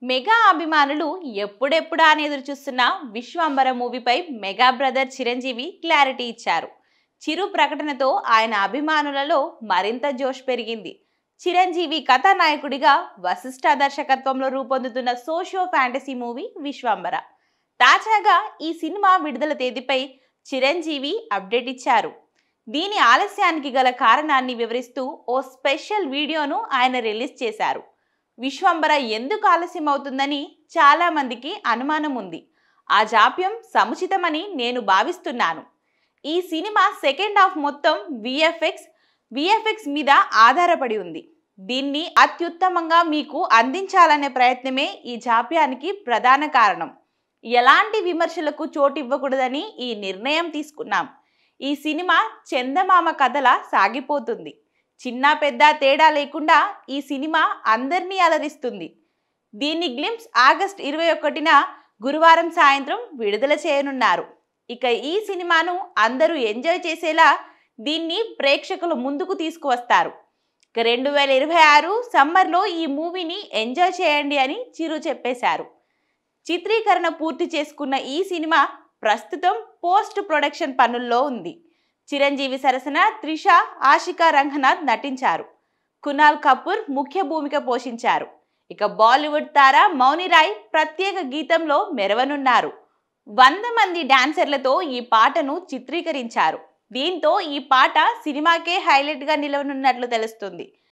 Mega అభిమానులు ఎప్పుడెప్పుడా అని ఎదురు చూస్తున్న విశ్వంబర మూవీపై మెగా బ్రదర్ చిరంజీవి క్లారిటీ ఇచ్చారు. చిరు ప్రకటనతో ఆయన అభిమానులలో మరింత జోష్ పెరిగింది. చిరంజీవి కథానాయకుడిగా వశిష్ఠ దర్శకత్వంలో రూపొందుతున్న సోషియో ఫ్యాంటసీ మూవీ విశ్వంబర. తాజాగా ఈ సినిమా విడుదల తేదీపై చిరంజీవి అప్డేట్ ఇచ్చారు. దీని ఆలస్యానికి గల కారణాన్ని వివరిస్తూ ఓ స్పెషల్ వీడియోను ఆయన రిలీజ్ చేశారు. విశ్వంబర ఎందుకు ఆలస్యం అవుతుందని చాలా మందికి అనుమానం ఉంది. ఆ జాప్యం సముచితమని నేను భావిస్తున్నాను. ఈ సినిమా సెకండ్ హాఫ్ మొత్తం విఎఫ్ఎక్స్ మీద ఆధారపడి ఉంది. దీన్ని అత్యుత్తమంగా మీకు అందించాలనే ప్రయత్నమే ఈ జాప్యానికి ప్రధాన కారణం. ఎలాంటి విమర్శలకు చోటు ఇవ్వకూడదని ఈ నిర్ణయం తీసుకున్నాం. ఈ సినిమా చందమామ కథలా సాగిపోతుంది. చిన్న పెద్ద తేడా లేకుండా ఈ సినిమా అందరినీ అలరిస్తుంది. దీని గ్లింప్స్ ఆగస్టు 21న గురువారం సాయంత్రం విడుదల చేయనున్నారు. ఇక ఈ సినిమాను అందరూ ఎంజాయ్ చేసేలా దీన్ని ప్రేక్షకుల ముందుకు తీసుకువస్తారు. ఇక 2026 సమ్మర్లో ఈ మూవీని ఎంజాయ్ చేయండి అని చిరు చెప్పేశారు. చిత్రీకరణ పూర్తి చేసుకున్న ఈ సినిమా ప్రస్తుతం పోస్ట్ ప్రొడక్షన్ పనుల్లో ఉంది. చిరంజీవి సరసన త్రిష, ఆషికా రంగనాథ్ నటించారు. కునాల్ కపూర్ ముఖ్య భూమిక పోషించారు. ఇక బాలీవుడ్ తార మౌని రాయ్ ప్రత్యేక గీతంలో మెరవనున్నారు. 100 మంది డాన్సర్లతో ఈ పాటను చిత్రీకరించారు. దీంతో ఈ పాట సినిమాకే హైలైట్ గా నిలవనున్నట్లు తెలుస్తుంది.